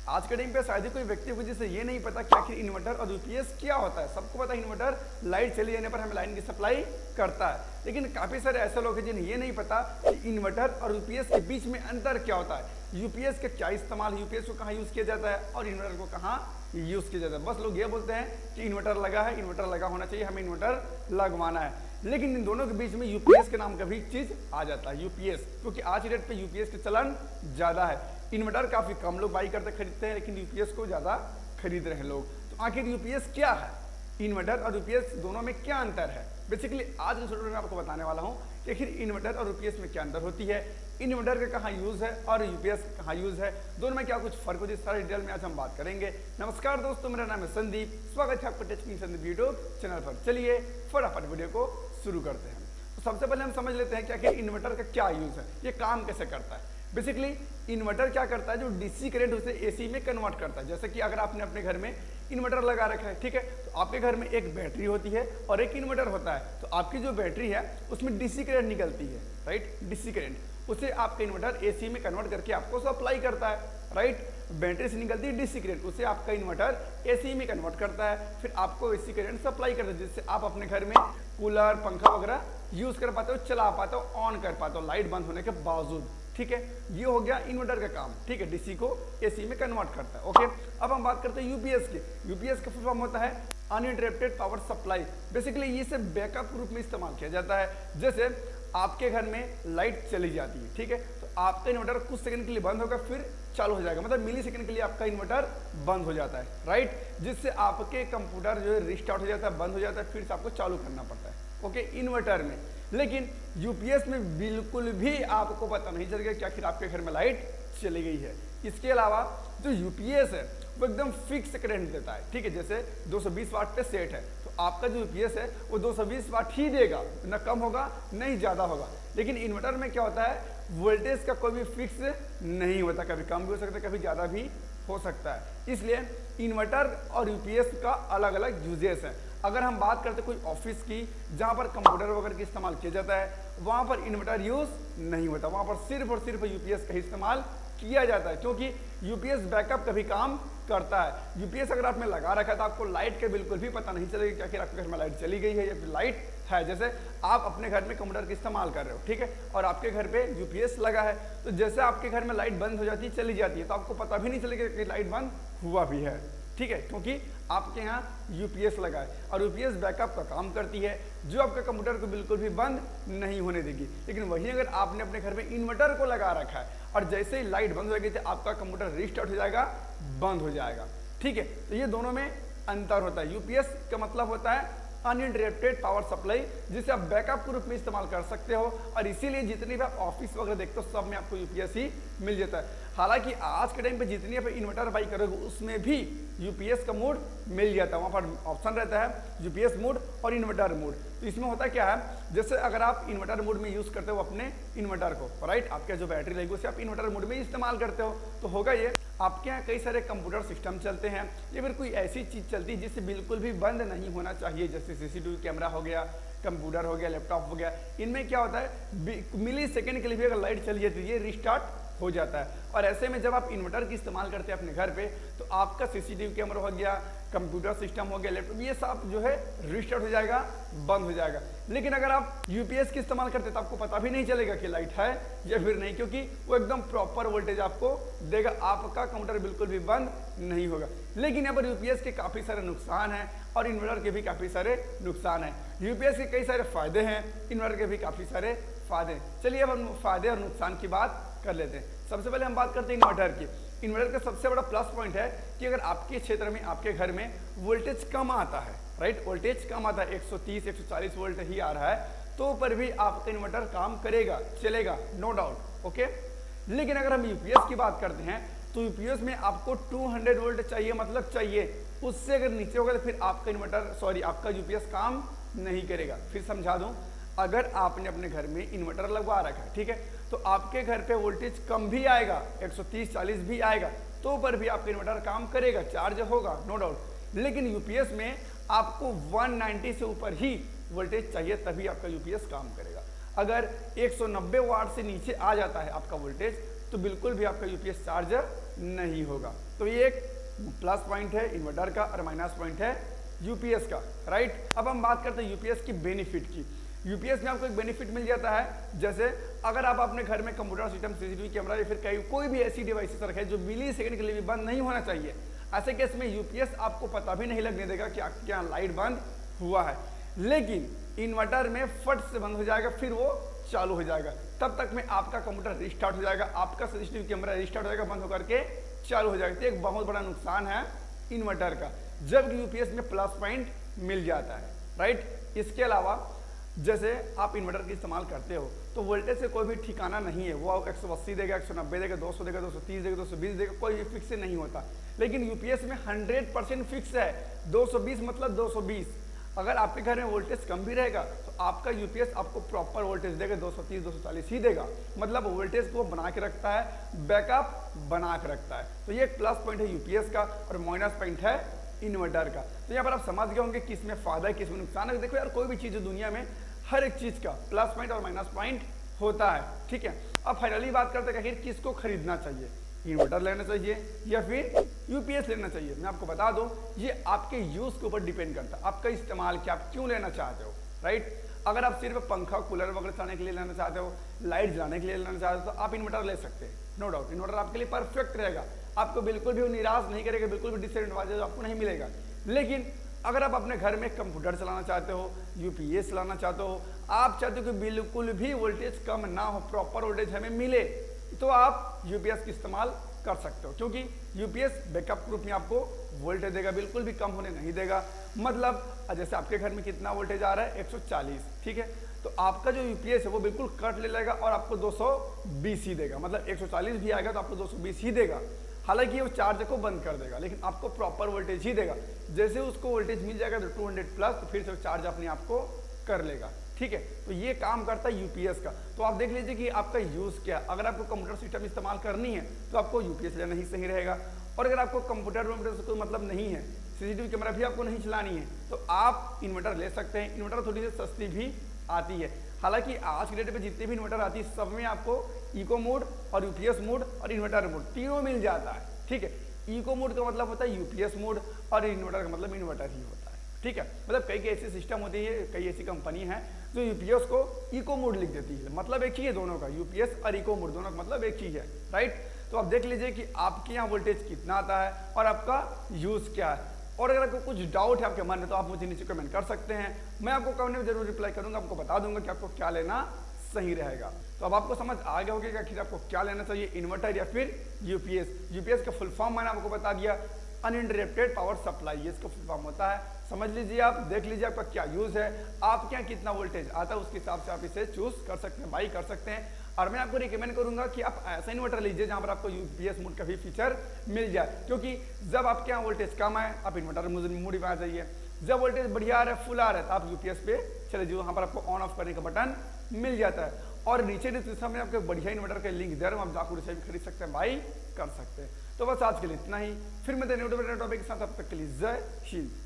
आज के टाइम पे शायद ही कोई व्यक्ति हो जिसे ये नहीं पता कि आखिर इन्वर्टर और यूपीएस क्या होता है। सबको पता है इन्वर्टर लाइट चली जाने पर हमें लाइन की सप्लाई करता है, लेकिन काफी सारे ऐसे लोग हैं जिन्हें ये नहीं पता कि इन्वर्टर और यूपीएस के बीच में अंतर क्या होता है, यूपीएस का क्या इस्तेमाल, यूपीएस को कहाँ यूज किया जाता है और इन्वर्टर को कहाँ यूज किया जाता है। बस लोग ये बोलते हैं कि इन्वर्टर लगा है, इन्वर्टर लगा होना चाहिए, हमें इन्वर्टर लगवाना है, लेकिन इन दोनों के बीच में यूपीएस के नाम का भी चीज आ जाता है। यूपीएस, क्योंकि आज की डेट पे यूपीएस का चलन ज्यादा है। इन्वर्टर काफी कम लोग बाई करते खरीदते हैं, लेकिन यूपीएस को ज्यादा खरीद रहे हैं लोग। तो आखिर यूपीएस क्या है, इन्वर्टर और यूपीएस दोनों में क्या अंतर है, बेसिकली आज के वीडियो में आपको बताने वाला हूं कि आखिर इन्वर्टर और यूपीएस में क्या अंतर होती है, इन्वर्टर का कहाँ यूज है और यूपीएस का कहाँ यूज है, दोनों में क्या कुछ फर्क होती है, सारे डिटेल में आज हम बात करेंगे। नमस्कार दोस्तों, मेरा नाम है संदीप, स्वागत है आपका टेक्निकल संदीप यूट्यूब चैनल पर। चलिए फटाफट वीडियो को शुरू करते हैं। तो सबसे पहले हम समझ लेते हैं कि आखिर इन्वर्टर का क्या यूज है, ये काम कैसे करता है। बेसिकली इन्वर्टर क्या करता है, जो डीसी करंट उसे एसी में कन्वर्ट करता है। जैसे कि अगर आपने अपने घर में इन्वर्टर लगा रखा है, ठीक है, तो आपके घर में एक बैटरी होती है और एक इन्वर्टर होता है। तो आपकी जो बैटरी है उसमें डीसी करंट निकलती है, राइट, डीसी करंट उसे आपका इन्वर्टर एसी में कन्वर्ट करके आपको सप्लाई करता है, राइट। बैटरी से निकलती है डीसी करंट, उसे आपका इन्वर्टर एसी में कन्वर्ट करता है, फिर आपको एसी करंट सप्लाई करता है, जिससे आप अपने घर में कूलर पंखा वगैरह यूज कर पाते हो, चला पाते हो, ऑन कर पाते हो लाइट बंद होने के बावजूद, ठीक है। ये हो गया इन्वर्टर का काम, ठीक है, डीसी को एसी में कन्वर्ट करता है। ओके, अब हम बात करते हैं यूपीएस की। यूपीएस का फुल फॉर्म होता है अनइंटरप्टेड पावर सप्लाई। बेसिकली ये से बैकअप के रूप में इस्तेमाल किया जाता है। जैसे आपके घर में लाइट चली जाती है, ठीक है, तो आपका इन्वर्टर कुछ सेकंड के लिए बंद होगा, फिर चालू हो जाएगा, मतलब मिली सेकंड के लिए आपका इन्वर्टर बंद हो जाता है, राइट, जिससे आपके कंप्यूटर जो है रिस्टार्ट हो जाता है, बंद हो जाता है, फिर से आपको चालू करना पड़ता है, ओके, इन्वर्टर में। लेकिन यूपीएस में बिल्कुल भी आपको पता नहीं चलेगा कि आखिर आपके घर में लाइट चली गई है। इसके अलावा जो यूपीएस है वो एकदम फिक्स करंट देता है, ठीक है। जैसे 220 वाट पे सेट है, तो आपका जो यूपीएस है वो 220 वाट ही देगा, ना कम होगा नहीं ज्यादा होगा। लेकिन इन्वर्टर में क्या होता है, वोल्टेज का कोई भी फिक्स नहीं होता, कभी कम भी हो सकता है, कभी ज्यादा भी हो सकता है। इसलिए इन्वर्टर और यूपीएस का अलग अलग यूजेस है। अगर हम बात करते कोई ऑफिस की जहां पर कंप्यूटर वगैरह का इस्तेमाल किया जाता है, वहां पर इन्वर्टर यूज नहीं होता, वहां पर सिर्फ और सिर्फ यूपीएस का इस्तेमाल किया जाता है, क्योंकि यूपीएस बैकअप का भी काम करता है। यूपीएस अगर आपने लगा रखा है तो आपको लाइट के बिल्कुल भी पता नहीं चलेगा कि आखिर आपके घर में लाइट चली गई है या फिर लाइट है। जैसे आप अपने घर में कंप्यूटर का इस्तेमाल कर रहे हो, ठीक है, और आपके घर पे यूपीएस लगा है, तो जैसे आपके घर में लाइट बंद हो जाती है, चली जाती है, तो आपको पता भी नहीं चलेगा कि लाइट बंद हुआ भी है, ठीक है, क्योंकि आपके यहाँ यूपीएस लगा है और यूपीएस बैकअप का काम करती है, जो आपका कंप्यूटर को बिल्कुल भी बंद नहीं होने देगी। लेकिन वहीं अगर आपने अपने घर में इन्वर्टर को लगा रखा है और जैसे ही लाइट बंद हो गई तो आपका कंप्यूटर रिस्टार्ट हो जाएगा, बंद हो जाएगा, ठीक है। तो ये दोनों में अंतर होता है। यूपीएस का मतलब होता है अनइंटरप्टेड पावर सप्लाई, जिसे आप बैकअप के रूप में इस्तेमाल कर सकते हो, और इसीलिए जितनी भी आप ऑफिस वगैरह देखते हो सब में आपको यूपीएस ही मिल जाता है। हालांकि आज के टाइम पे जितनी आप इन्वर्टर बाई करोगे उसमें भी यूपीएस का मोड मिल जाता है, वहां पर ऑप्शन रहता है यूपीएस मोड और इन्वर्टर मोड। तो इसमें होता क्या है, जैसे अगर आप इन्वर्टर मोड में यूज करते हो अपने इन्वर्टर को, राइट, आपके जो बैटरी लगेगी उसे आप इन्वर्टर मोड में इस्तेमाल करते हो, तो होगा ये आपके यहाँ कई सारे कंप्यूटर सिस्टम चलते हैं या फिर कोई ऐसी चीज चलती है जिससे बिल्कुल भी बंद नहीं होना चाहिए, जैसे सीसीटीवी कैमरा हो गया, कंप्यूटर हो गया, लैपटॉप हो गया। इनमें क्या होता है, मिली सेकेंड के लिए भी अगर लाइट चली जाती है ये रिस्टार्ट हो जाता है। और ऐसे में जब आप इन्वर्टर की इस्तेमाल करते हैं अपने घर पे, तो आपका सीसीटीवी कैमरा हो गया, कंप्यूटर सिस्टम हो गया, लैपटॉप, ये सब जो है रिस्टार्ट हो जाएगा, बंद हो जाएगा। लेकिन अगर आप यूपीएस की इस्तेमाल करते हैं तो आपको पता भी नहीं चलेगा कि लाइट है या फिर नहीं, क्योंकि वो एकदम प्रॉपर वोल्टेज आपको देगा, आपका कंप्यूटर बिल्कुल भी बंद नहीं होगा। लेकिन यहाँ पर यूपीएस के काफी सारे नुकसान हैं और इन्वर्टर के भी काफी सारे नुकसान हैं। यूपीएस के कई सारे फायदे हैं, इन्वर्टर के भी काफी सारे फायदे। चलिए अब हम फायदे और नुकसान की बात कर लेते हैं। सबसे पहले हम बात करते हैं इन्वर्टर की। इन्वर्टर का सबसे बड़ा प्लस पॉइंट है कि अगर आपके क्षेत्र में, आपके घर में वोल्टेज कम आता है, राइट, वोल्टेज कम आता है, 130 140 वोल्ट ही आ रहा है, तो पर भी आपका इन्वर्टर काम करेगा, चलेगा, नो डाउट, ओके। लेकिन अगर हम यूपीएस की बात करते हैं तो यूपीएस में आपको 200 वोल्ट चाहिए, मतलब चाहिए, उससे अगर नीचे होगा तो फिर आपका इन्वर्टर, आपका यूपीएस काम नहीं करेगा। फिर समझा दूं, अगर आपने अपने घर में इन्वर्टर लगवा रखा है, ठीक है, तो आपके घर पे वोल्टेज कम भी आएगा, 130-40 भी आएगा, तो पर भी आपका इन्वर्टर काम करेगा, चार्ज होगा, नो डाउट। लेकिन यूपीएस में आपको 190 से ऊपर ही वोल्टेज चाहिए, तभी आपका यूपीएस काम करेगा। अगर 190 वाट से नीचे आ जाता है आपका वोल्टेज, तो बिल्कुल भी आपका यूपीएस चार्ज नहीं होगा। तो ये एक प्लस पॉइंट है इन्वर्टर का और माइनस पॉइंट है यूपीएस का, राइट। अब हम बात करते हैं यूपीएस की बेनिफिट की। यूपीएस में आपको एक बेनिफिट मिल जाता है, जैसे अगर आप अपने घर में कंप्यूटर सिस्टम, सीसीटीवी कैमरा या फिर कोई भी ऐसी डिवाइसेस रखे जो मिली सेकंड के लिए भी बंद नहीं होना चाहिए, ऐसे केस में यूपीएस आपको पता भी नहीं लगने देगा कि आपके यहाँ लाइट बंद हुआ है। लेकिन इन्वर्टर में फट से बंद हो जाएगा, फिर वो चालू हो जाएगा, तब तक में आपका कंप्यूटर रिस्टार्ट हो जाएगा, आपका सीसीटीवी कैमरा रिस्टार्ट हो जाएगा, बंद होकर के चालू हो जाएगा। तो एक बहुत बड़ा नुकसान है इन्वर्टर का, जबकि यूपीएस में प्लस पॉइंट मिल जाता है, राइट। इसके अलावा जैसे आप इन्वर्टर का इस्तेमाल करते हो तो वोल्टेज से कोई भी ठिकाना नहीं है, वो 180 देगा, 190 देगा, 200 देगा, 230 देगा, 220 देगा, कोई फिक्स नहीं होता। लेकिन यूपीएस में 100% फिक्स है, 220 मतलब 220। अगर आपके घर में वोल्टेज कम भी रहेगा तो आपका यूपीएस आपको प्रॉपर वोल्टेज देगा, 230 240 ही देगा, मतलब वोल्टेज को बना के रखता है, बैकअप बना के रखता है। तो ये एक प्लस पॉइंट है यूपीएस का और माइनस पॉइंट है इन्वर्टर का। तो यहाँ पर आप समझ गए होंगे किस में फायदा है किस में नुकसान है। देखो यार, कोई भी चीज़ दुनिया में हर एक चीज़ का प्लस पॉइंट और माइनस पॉइंट होता है, ठीक है। अब फाइनली बात करते हैं कि किसको खरीदना चाहिए, इन्वर्टर लेना चाहिए या फिर यूपीएस लेना चाहिए। मैं आपको बता दूं, ये आपके यूज़ के ऊपर डिपेंड करता है, आपका इस्तेमाल क्या, आप क्यों लेना चाहते हो, राइट। अगर आप सिर्फ पंखा कूलर वगैरह चलाने के लिए लेना चाहते हो, लाइट जलाने के लिए लेना चाहते हो, तो आप इन्वर्टर ले सकते हैं, नो डाउट। इन्वर्टर आपके लिए परफेक्ट रहेगा, आपको बिल्कुल भी निराश नहीं करेगा, बिल्कुल भी डिसएडवांटेज आपको नहीं मिलेगा। लेकिन अगर आप अपने घर में कंप्यूटर चलाना चाहते हो, यूपीएस चलाना चाहते हो, आप चाहते हो कि बिल्कुल भी वोल्टेज कम ना हो, प्रॉपर वोल्टेज हमें मिले, तो आप यूपीएस का इस्तेमाल कर सकते हो, क्योंकि यूपीएस बैकअप ग्रुप में आपको वोल्टेज देगा, बिल्कुल भी कम होने नहीं देगा। मतलब जैसे आपके घर में कितना वोल्टेज आ रहा है, 140, ठीक है, तो आपका जो यूपीएस है वो बिल्कुल कट ले लेगा और आपको 220 ही देगा, मतलब 140 भी आएगा तो आपको 220 ही देगा। हालांकि वो चार्ज को बंद कर देगा, लेकिन आपको प्रॉपर वोल्टेज ही देगा। जैसे उसको वोल्टेज मिल जाएगा तो 200 प्लस, तो फिर से चार्ज अपने आप को कर लेगा, ठीक है। तो ये काम करता है यूपीएस का। तो आप देख लीजिए कि आपका यूज़ क्या है। अगर आपको कंप्यूटर सिस्टम इस्तेमाल करनी है तो आपको यूपीएस लेना ही सही रहेगा, और अगर आपको कंप्यूटर से कोई मतलब नहीं है, सीसीटीवी कैमरा भी आपको नहीं चलानी है, तो आप इन्वर्टर ले सकते हैं। इन्वर्टर थोड़ी सी सस्ती भी आती है। हालांकि आज की डेट में जितने भी इन्वर्टर आती है सब में आपको इको मोड और यूपीएस मोड और इन्वर्टर मोड तीनों मिल जाता है, ठीक है। इको मोड का मतलब होता है यूपीएस मोड और इन्वर्टर का मतलब इन्वर्टर ही होता है, ठीक है। मतलब कई ऐसी सिस्टम होती है, कई ऐसी कंपनी है जो यूपीएस को इको मोड लिख देती है, मतलब एक ही है दोनों का, यूपीएस और इको मोड दोनों का मतलब एक ही है, राइट। तो आप देख लीजिए कि आपके यहाँ वोल्टेज कितना आता है और आपका यूज़ क्या है। और अगर आपको कुछ डाउट है आपके मन में तो आप मुझे नीचे कमेंट कर सकते हैं, मैं आपको कमेंट में जरूर रिप्लाई करूंगा, आपको बता दूंगा कि आपको क्या लेना सही रहेगा। तो अब आपको समझ आ गया होगा कि आखिर आपको क्या लेना चाहिए, इन्वर्टर या फिर यूपीएस। यूपीएस का फुल फॉर्म मैंने आपको बता दिया, अनइंटरप्टेड पावर सप्लाई, ये इसका फुल फॉर्म होता है। समझ लीजिए, आप देख लीजिए आपका क्या यूज़ है, आपके यहाँ कितना वोल्टेज आता है, उसके हिसाब से आप इसे चूज कर सकते हैं, बाई कर सकते हैं। और मैं आपको रिकमेंड करूंगा कि आप ऐसा इन्वर्टर लीजिए जहां पर आपको यूपीएस मोड का भी फीचर मिल जाए, क्योंकि जब आपके यहाँ वोल्टेज कम आए आप इन्वर्टर मोड में आ जाइए, जब वोल्टेज बढ़िया आ रहा है, फुल आ रहा है, तो आप यूपीएस पे चले जाइए, वहाँ पर आपको ऑन ऑफ करने का बटन मिल जाता है। और नीचे डिस्क्रिप्शन में आपको बढ़िया इन्वर्टर का लिंक दे रहा हूँ, आप जाकर उसे भी खरीद सकते हैं, बाई कर सकते हैं। तो बस आज के लिए इतना ही, फिर मैं न्यू टॉपिक के साथ, अब तक के लिए जय हिंद।